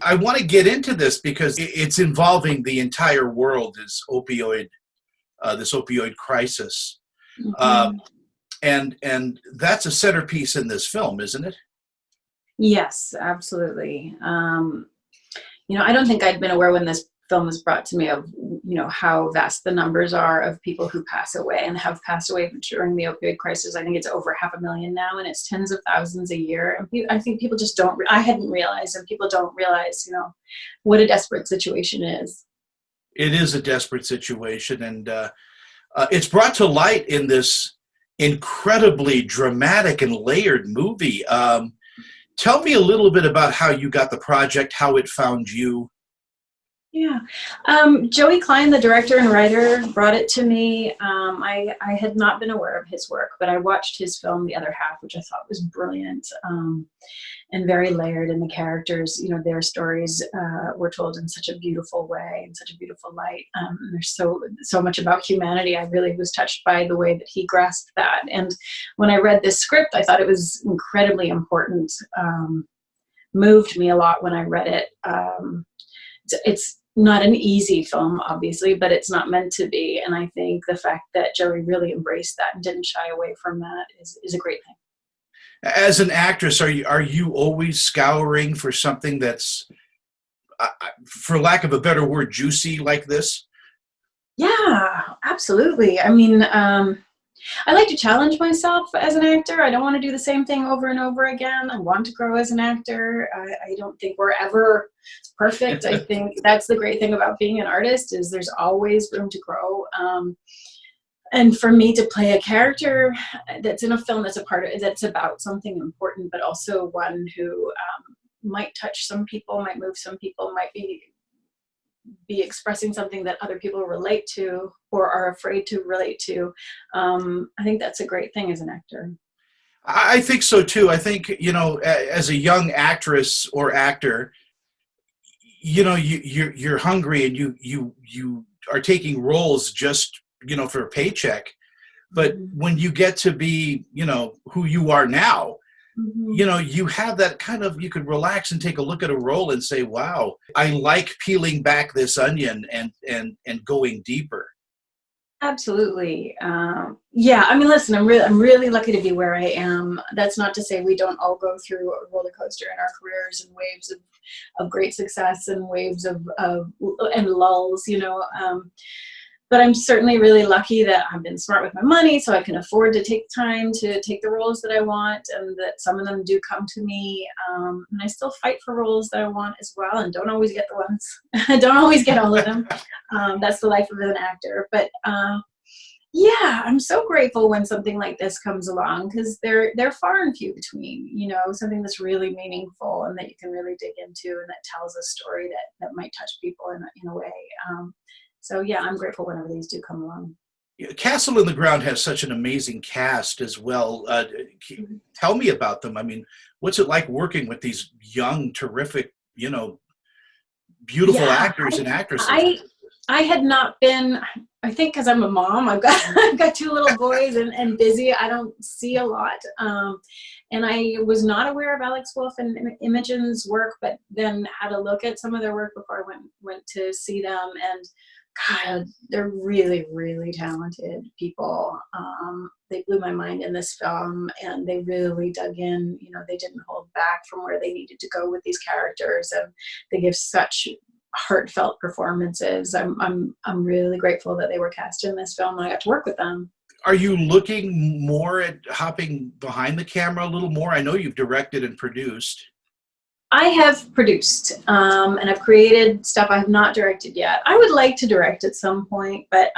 I want to get into this because it's involving the entire world, this opioid crisis. Mm-hmm. And that's a centerpiece in this film, isn't it? Yes, absolutely. I don't think I'd been aware when this film was brought to me of, how vast the numbers are of people who pass away and have passed away during the opioid crisis. I think it's over 500,000 now, and it's tens of thousands a year. And I think people just don't, I hadn't realized, and people don't realize, what a desperate situation is. It is a desperate situation, and it's brought to light in this incredibly dramatic and layered movie. Tell me a little bit about how you got the project, how it found you. Yeah. Joey Klein, the director and writer, brought it to me. I had not been aware of his work, but I watched his film, The Other Half, which I thought was brilliant and very layered. And the characters, their stories were told in such a beautiful way, in such a beautiful light. There's so much about humanity. I really was touched by the way that he grasped that. And when I read this script, I thought it was incredibly important. Moved me a lot when I read it. It's not an easy film, obviously, but it's not meant to be. And I think the fact that Joey really embraced that and didn't shy away from that is a great thing. As an actress, are you always scouring for something that's, for lack of a better word, juicy like this? Yeah, absolutely. I mean, I like to challenge myself as an actor. I don't want to do the same thing over and over again. I want to grow as an actor. I don't think we're ever perfect. I think that's the great thing about being an artist is there's always room to grow. And for me to play a character that's in a film that's about something important, but also one who might touch some people, might move some people, might be expressing something that other people relate to or are afraid to relate to. I think that's a great thing as an actor. I think so too. I think, as a young actress or actor, you're hungry and you are taking roles just, for a paycheck. But when you get to be, who you are now, you have that kind of, you could relax and take a look at a role and say, wow, I like peeling back this onion and going deeper. Absolutely. Yeah. I mean, listen, I'm really lucky to be where I am. That's not to say we don't all go through a roller coaster in our careers and waves of great success and waves of and lulls, but I'm certainly really lucky that I've been smart with my money, so I can afford to take time to take the roles that I want, and that some of them do come to me. And I still fight for roles that I want as well, and don't always get the ones. I don't always get all of them. That's the life of an actor. But yeah, I'm so grateful when something like this comes along because they're far and few between. Something that's really meaningful and that you can really dig into, and that tells a story that might touch people in a way. So yeah, I'm grateful whenever these do come along. Castle in the Ground has such an amazing cast as well. Tell me about them. I mean, what's it like working with these young, terrific, beautiful actors and actresses? I had not been, I think because I'm a mom, I've got two little boys and busy. I don't see a lot. And I was not aware of Alex Wolff and Imogen's work, but then had a look at some of their work before I went to see them. And God, they're really, really talented people. They blew my mind in this film, and they really dug in. They didn't hold back from where they needed to go with these characters, and they give such heartfelt performances. I'm really grateful that they were cast in this film and I got to work with them. Are you looking more at hopping behind the camera a little more? I know you've directed and produced. I have produced and I've created stuff I have not directed yet. I would like to direct at some point, but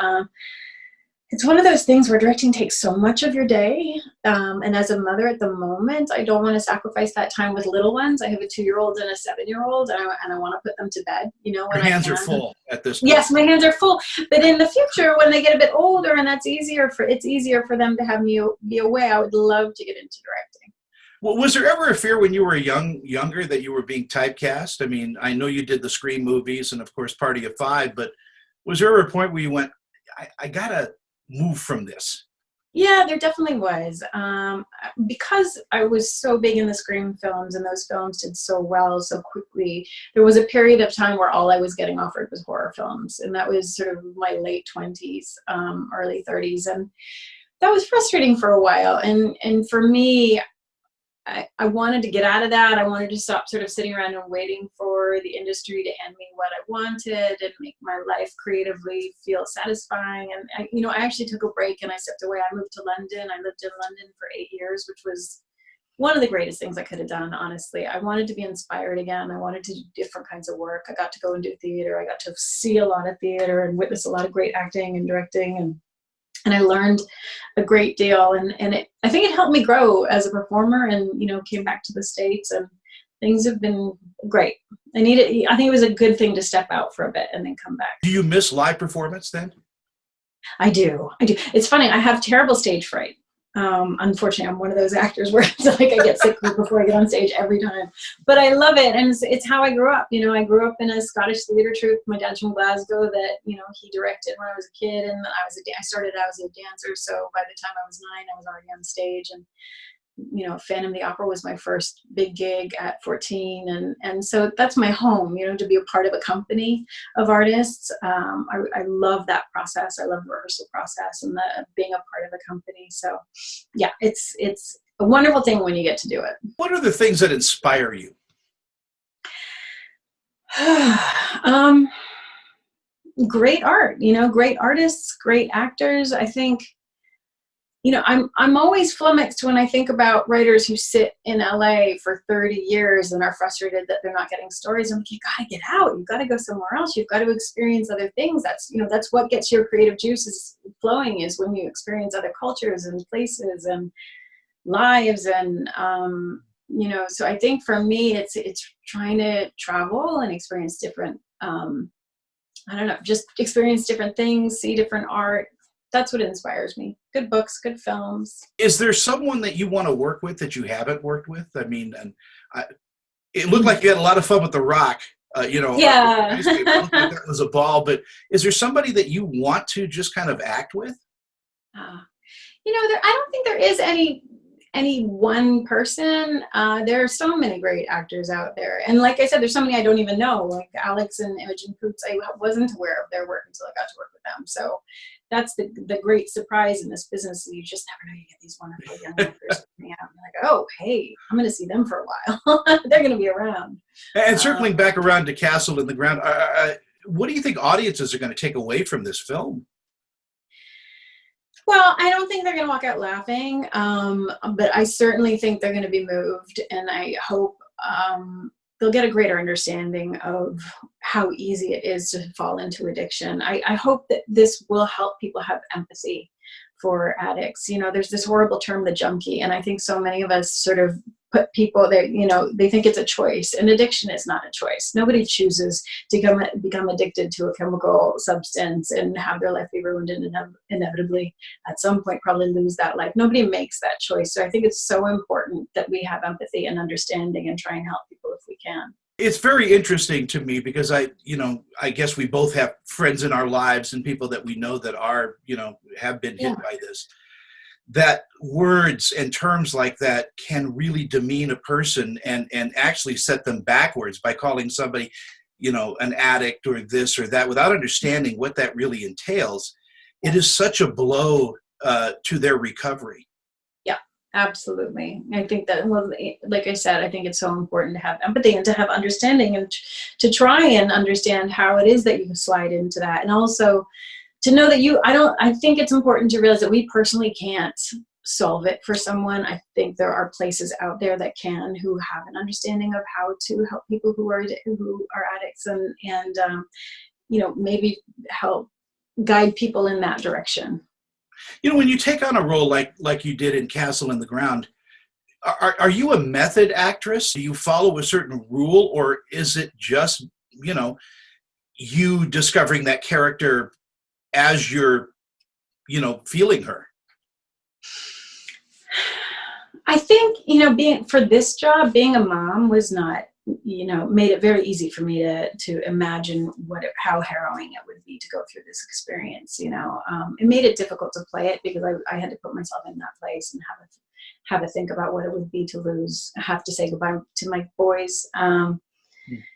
it's one of those things where directing takes so much of your day. And as a mother at the moment, I don't want to sacrifice that time with little ones. I have a 2-year-old and a 7-year-old, and I want to put them to bed, when Your hands are full at this point. Yes, my hands are full. But in the future, when they get a bit older and it's easier for them to have me be away, I would love to get into directing. Well, was there ever a fear when you were younger that you were being typecast? I mean, I know you did the Scream movies and, of course, Party of Five, but was there ever a point where you went, I got to move from this? Yeah, there definitely was. Because I was so big in the Scream films and those films did so well so quickly, there was a period of time where all I was getting offered was horror films. And that was sort of my late 20s, early 30s. And that was frustrating for a while. And for me, I wanted to get out of that. I wanted to stop sort of sitting around and waiting for the industry to hand me what I wanted and make my life creatively feel satisfying. And I actually took a break and I stepped away. I moved to London. I lived in London for 8 years, which was one of the greatest things I could have done, honestly. I wanted to be inspired again. I wanted to do different kinds of work. I got to go and do theater. I got to see a lot of theater and witness a lot of great acting and directing, and I learned a great deal, and I think it helped me grow as a performer, and came back to the States, and things have been great. I think it was a good thing to step out for a bit and then come back. Do you miss live performance then? I do. It's funny, I have terrible stage fright. Unfortunately, I'm one of those actors where it's like I get sick before I get on stage every time. But I love it, and it's how I grew up. I grew up in a Scottish theatre troupe. My dad's from Glasgow that he directed when I was a kid, and I started out as a dancer. So by the time I was 9, I was already on stage, and Phantom of the Opera was my first big gig at 14, and so that's my home. To be a part of a company of artists. I love that process. I love the rehearsal process and being a part of a company. So yeah, it's a wonderful thing when you get to do it. What are the things that inspire you? Great art, great artists, great actors. I think I'm always flummoxed when I think about writers who sit in LA for 30 years and are frustrated that they're not getting stories. I'm like, you gotta get out. You've got to go somewhere else. You've got to experience other things. That's what gets your creative juices flowing, is when you experience other cultures and places and lives. And, so I think for me, it's trying to travel and experience different, just experience different things, see different art. That's what inspires me. Good books, good films. Is there someone that you want to work with that you haven't worked with? I mean, it looked like you had a lot of fun with The Rock. Yeah. It looked like that was a ball. But is there somebody that you want to just kind of act with? I don't think there is any one person. There are so many great actors out there, and like I said, there's so many I don't even know. Like Alex and Imogen Poots, I wasn't aware of their work until I got to work with them. So that's the great surprise in this business. You just never know, you get these wonderful young actors coming out, and you're like, oh, hey, I'm going to see them for a while. They're going to be around. And circling back around to Castle in the Ground, what do you think audiences are going to take away from this film? Well, I don't think they're going to walk out laughing, but I certainly think they're going to be moved, and I hope they'll get a greater understanding of how easy it is to fall into addiction. I hope that this will help people have empathy for addicts. There's this horrible term, the junkie, and I think so many of us sort of put people there, they think it's a choice, and addiction is not a choice. Nobody chooses to become addicted to a chemical substance and have their life be ruined and inevitably at some point probably lose that life. Nobody makes that choice. So I think it's so important that we have empathy and understanding and try and help people if we can. It's very interesting to me because I guess we both have friends in our lives and people that we know that are, have been hit by this. That words and terms like that can really demean a person and actually set them backwards by calling somebody, an addict or this or that without understanding what that really entails. It is such a blow to their recovery. Yeah, absolutely. I think that, well, like I said, I think it's so important to have empathy and to have understanding and to try and understand how it is that you slide into that. And also to know that I think it's important to realize that we personally can't solve it for someone. I think there are places out there that can, who have an understanding of how to help people who are addicts and maybe help guide people in that direction. When you take on a role like you did in Castle in the Ground, are you a method actress? Do you follow a certain rule, or is it just, you discovering that character as you're, feeling her? I think, being for this job, being a mom was not made it very easy for me to imagine how harrowing it would be to go through this experience. It made it difficult to play it because I had to put myself in that place and have a think about what it would be to lose, have to say goodbye to my boys.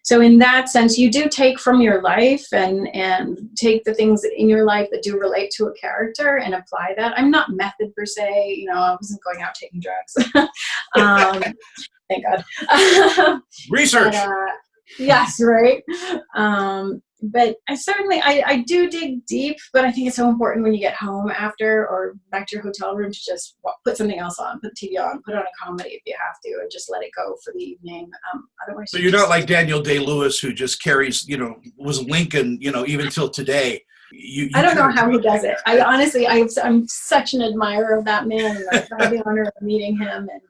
So in that sense, you do take from your life and take the things in your life that do relate to a character and apply that. I'm not method per se, I wasn't going out taking drugs. Thank God. Research. Yes, right. But I do dig deep, but I think it's so important when you get home after or back to your hotel room to just put something else on, put the TV on, put on a comedy if you have to, and just let it go for the evening. Otherwise, So you're not like Daniel Day-Lewis, who just carries, was Lincoln, even till today. I don't know how he does it. I honestly, I'm such an admirer of that man, and I've had the honor of meeting him, and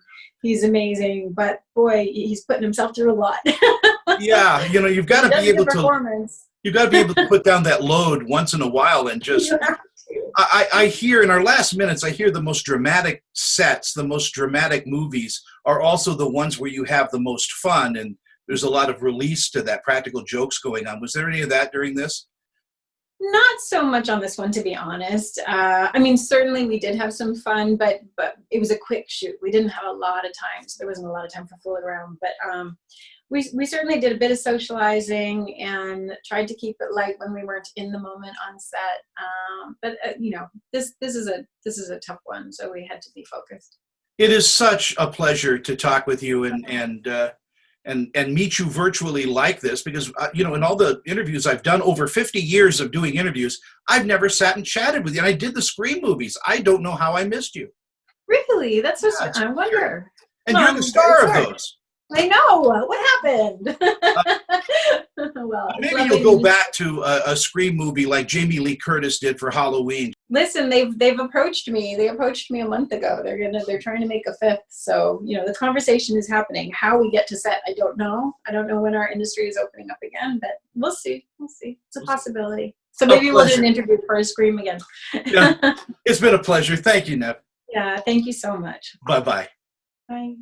he's amazing. But boy, he's putting himself through a lot. Yeah, you've got to be able to. You've got to be able to put down that load once in a while and just. I hear in our last minutes, I hear the most dramatic sets, the most dramatic movies are also the ones where you have the most fun, and there's a lot of release to that, practical jokes going on. Was there any of that during this? Not so much on this one, to be honest. Certainly we did have some fun, but it was a quick shoot. We didn't have a lot of time, so there wasn't a lot of time for fooling around. But we certainly did a bit of socializing and tried to keep it light when we weren't in the moment on set. But this is a tough one, so we had to be focused. It is such a pleasure to talk with you and meet you virtually like this, because in all the interviews I've done, over 50 years of doing interviews, I've never sat and chatted with you. And I did the Scream movies. I don't know how I missed you. Really? That's so strange. I wonder. And you're the star of those. I know. What happened? Well, maybe you'll go back to a Scream movie like Jamie Lee Curtis did for Halloween. Listen, they've approached me. They approached me a month ago. They're trying to make a fifth. So the conversation is happening. How we get to set, I don't know. I don't know when our industry is opening up again, but we'll see. It's a possibility. So maybe we'll do an interview for a Scream again. Yeah, it's been a pleasure. Thank you, Neve. Yeah, thank you so much. Bye-bye. Bye.